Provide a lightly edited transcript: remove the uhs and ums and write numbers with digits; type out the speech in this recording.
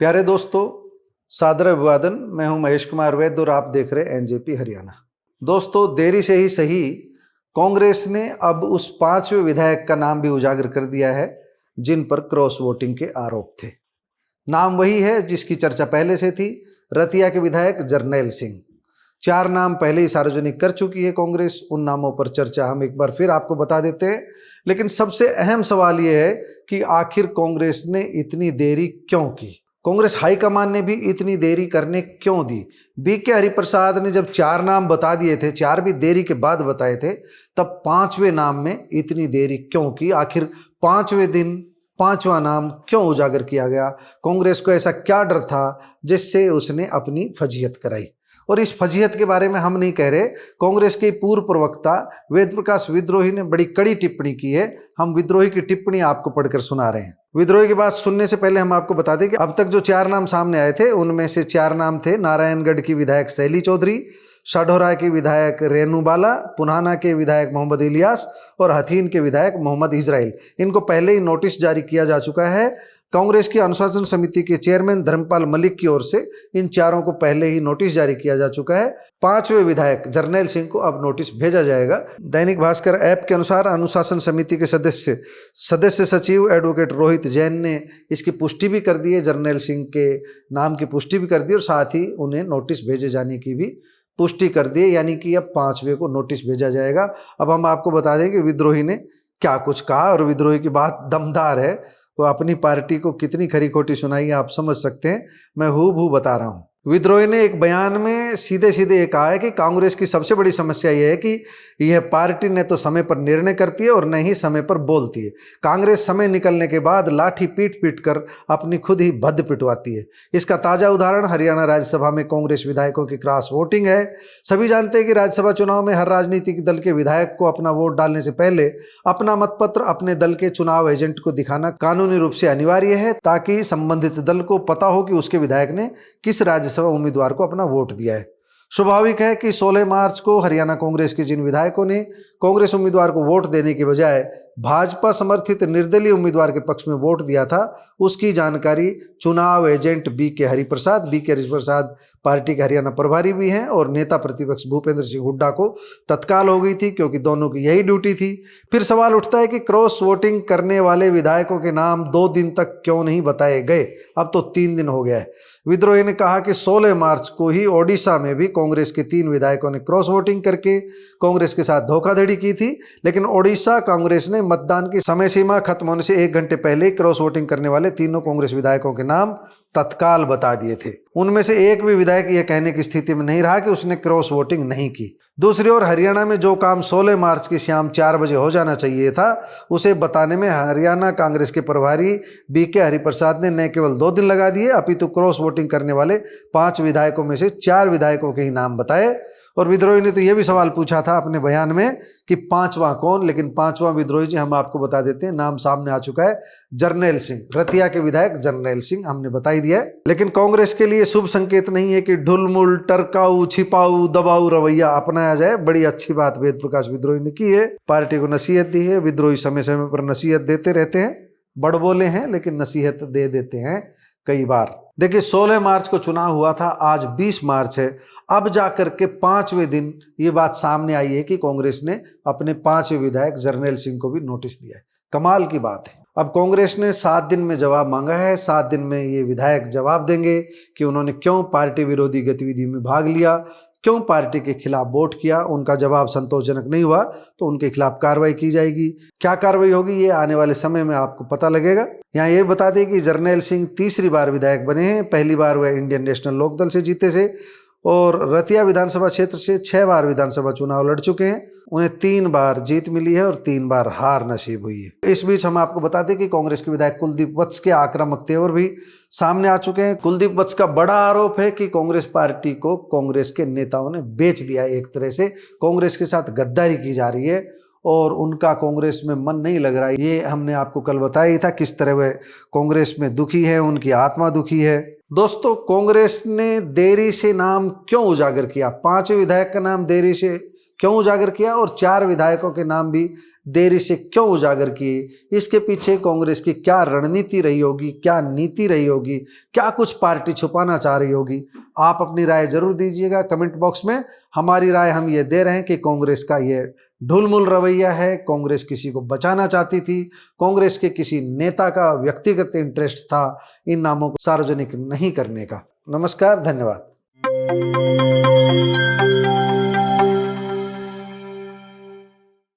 प्यारे दोस्तों, सादर अभिवादन। मैं हूं महेश कुमार वैद्य और आप देख रहे हैं एनजेपी हरियाणा। दोस्तों, देरी से ही सही, कांग्रेस ने अब उस 5वें विधायक का नाम भी उजागर कर दिया है जिन पर क्रॉस वोटिंग के आरोप थे। नाम वही है जिसकी चर्चा पहले से थी, रतिया के विधायक जरनैल सिंह। 4 नाम पहले ही सार्वजनिक कर चुकी है कांग्रेस। उन नामों पर चर्चा हम एक बार फिर आपको बता देते हैं। लेकिन सबसे अहम सवाल यह है कि आखिर कांग्रेस ने इतनी देरी क्यों की? कांग्रेस हाईकमान ने भी इतनी देरी करने क्यों दी? बीके हरिप्रसाद ने जब 4 नाम बता दिए थे, 4 भी देरी के बाद बताए थे, तब 5वें नाम में इतनी देरी क्यों की? आखिर 5वें दिन 5वां नाम क्यों उजागर किया गया? कांग्रेस को ऐसा क्या डर था जिससे उसने अपनी फजीहत कराई? और इस फजीहत के बारे में हम नहीं कह रहे, कांग्रेस के पूर्व प्रवक्ता वेद प्रकाश विद्रोही ने बड़ी कड़ी टिप्पणी की है। हम विद्रोही की टिप्पणी आपको पढ़कर सुना रहे हैं। विद्रोही की बात सुनने से पहले हम आपको बता दें कि अब तक जो 4 नाम सामने आए थे, उनमें से 4 नाम थे नारायणगढ़ की विधायक शैली चौधरी, शाढौरा के विधायक रेनू बाला, पुनाना के विधायक मोहम्मद इलियास और हथीन के विधायक मोहम्मद इजराइल। इनको पहले ही नोटिस जारी किया जा चुका है। कांग्रेस की अनुशासन समिति के चेयरमैन धर्मपाल मलिक की ओर से इन 4 को पहले ही नोटिस जारी किया जा चुका है। 5वें विधायक जरनैल सिंह को अब नोटिस भेजा जाएगा। दैनिक भास्कर ऐप के अनुसार अनुशासन समिति के सदस्य सचिव एडवोकेट रोहित जैन ने इसकी पुष्टि भी कर दी है, जरनैल सिंह के नाम की पुष्टि भी कर दी और साथ ही उन्हें नोटिस भेजे जाने की भी पुष्टि कर दी है। यानी कि अब 5वें को नोटिस भेजा जाएगा। अब हम आपको बता दें कि विद्रोही ने क्या कुछ कहा, और विद्रोही की बात दमदार है। वो अपनी पार्टी को कितनी खरी खोटी सुनाई आप समझ सकते हैं। मैं हूबहू बता रहा हूं। विद्रोही ने एक बयान में सीधे सीधे ये कहा है कि कांग्रेस की सबसे बड़ी समस्या यह है कि यह पार्टी न तो समय पर निर्णय करती है और न ही समय पर बोलती है। कांग्रेस समय निकलने के बाद लाठी पीट पीट कर अपनी खुद ही भद्द पिटवाती है। इसका ताजा उदाहरण हरियाणा राज्यसभा में कांग्रेस विधायकों की क्रॉस वोटिंग है। सभी जानते हैं कि राज्यसभा चुनाव में हर राजनीतिक दल के विधायक को अपना वोट डालने से पहले अपना मतपत्र अपने दल के चुनाव एजेंट को दिखाना कानूनी रूप से अनिवार्य है, ताकि संबंधित दल को पता हो कि उसके विधायक ने किस राज्यसभा उम्मीदवार को अपना वोट दिया है। स्वाभाविक है कि 16 मार्च को हरियाणा कांग्रेस के जिन विधायकों ने कांग्रेस उम्मीदवार को वोट देने के बजाय भाजपा समर्थित निर्दलीय उम्मीदवार के पक्ष में वोट दिया था, उसकी जानकारी चुनाव एजेंट बीके हरिप्रसाद पार्टी के हरियाणा प्रभारी भी हैं और नेता प्रतिपक्ष भूपेंद्र सिंह हुड्डा को तत्काल हो गई थी, क्योंकि दोनों की यही ड्यूटी थी। फिर सवाल उठता है कि क्रॉस वोटिंग करने वाले विधायकों के नाम 2 दिन तक क्यों नहीं बताए गए? अब तो 3 दिन हो गया है। विद्रोही ने कहा कि 16 मार्च को ही ओडिशा में भी कांग्रेस के 3 विधायकों ने क्रॉस वोटिंग करके कांग्रेस के साथ धोखाधड़ी की थी, लेकिन ओडिशा कांग्रेस ने मतदान की समय सीमा खत्म होने से 1 घंटे पहले क्रॉस वोटिंग करने वाले तीनों कांग्रेस विधायकों के नाम तत्काल बता दिए थे। उनमें से एक भी विधायक यह कहने की स्थिति में नहीं रहा कि उसने क्रॉस वोटिंग नहीं की। दूसरी ओर हरियाणा में जो काम 16 मार्च की शाम 4 बजे हो जाना चाहिए था, उसे बताने में हरियाणा कांग्रेस के प्रभारी बीके हरिप्रसाद ने न केवल 2 दिन लगा दिए, अपितु क्रॉस वोटिंग करने वाले 5 विधायकों में से 4 विधायकों के ही नाम बताए। और विद्रोही ने तो यह भी सवाल पूछा था अपने बयान में कि 5वां कौन, लेकिन 5वां विद्रोही जी हम आपको बता देते हैं, नाम सामने आ चुका है, जरनैल सिंह। रतिया के विधायक जरनैल सिंह हमने बता ही दिया है। लेकिन कांग्रेस के लिए शुभ संकेत नहीं है कि ढुलमुल टरकाऊ छिपाऊ दबाऊ रवैया अपनाया जाए। बड़ी अच्छी बात वेद प्रकाश विद्रोही ने की है, पार्टी को नसीहत दी है। विद्रोही समय समय पर नसीहत देते रहते हैं, बड़बोले हैं लेकिन नसीहत दे देते हैं कई बार। देखिए, 16 मार्च को चुनाव हुआ था, आज 20 मार्च है। अब जाकर के 5वें दिन ये बात सामने आई है कि कांग्रेस ने अपने 5वें विधायक जरनैल सिंह को भी नोटिस दिया है। कमाल की बात है। अब कांग्रेस ने 7 दिन में जवाब मांगा है। 7 दिन में ये विधायक जवाब देंगे कि उन्होंने क्यों पार्टी विरोधी गतिविधि में भाग लिया, क्यों पार्टी के खिलाफ वोट किया। उनका जवाब संतोषजनक नहीं हुआ तो उनके खिलाफ कार्रवाई की जाएगी। क्या कार्रवाई होगी ये आने वाले समय में आपको पता लगेगा। यहाँ ये बता दें कि जरनैल सिंह तीसरी बार विधायक बने हैं। पहली बार वह इंडियन नेशनल लोकदल से जीते थे और रतिया विधानसभा क्षेत्र से 6 बार विधानसभा चुनाव लड़ चुके हैं। उन्हें 3 बार जीत मिली है और 3 बार हार नसीब हुई है। इस बीच हम आपको बता दें कि कांग्रेस के विधायक कुलदीप वत्स के आक्रामक तेवर भी सामने आ चुके हैं। कुलदीप वत्स का बड़ा आरोप है कि कांग्रेस पार्टी को कांग्रेस के नेताओं ने बेच दिया है। एक तरह से कांग्रेस के साथ गद्दारी की जा रही है और उनका कांग्रेस में मन नहीं लग रहा है। ये हमने आपको कल बताया ही था किस तरह वह कांग्रेस में दुखी है, उनकी आत्मा दुखी है। दोस्तों, कांग्रेस ने देरी से नाम क्यों उजागर किया? 5 विधायक का नाम देरी से क्यों उजागर किया और 4 विधायकों के नाम भी देरी से क्यों उजागर किए, इसके पीछे कांग्रेस की क्या रणनीति रही होगी, क्या नीति रही होगी, क्या कुछ पार्टी छुपाना चाह रही होगी। आप अपनी राय जरूर दीजिएगा कमेंट बॉक्स में। हमारी राय हम ये दे रहे हैं कि कांग्रेस का ये ढुलमुल रवैया है, कांग्रेस किसी को बचाना चाहती थी, कांग्रेस के किसी नेता का व्यक्तिगत इंटरेस्ट था इन नामों को सार्वजनिक नहीं करने का। नमस्कार, धन्यवाद।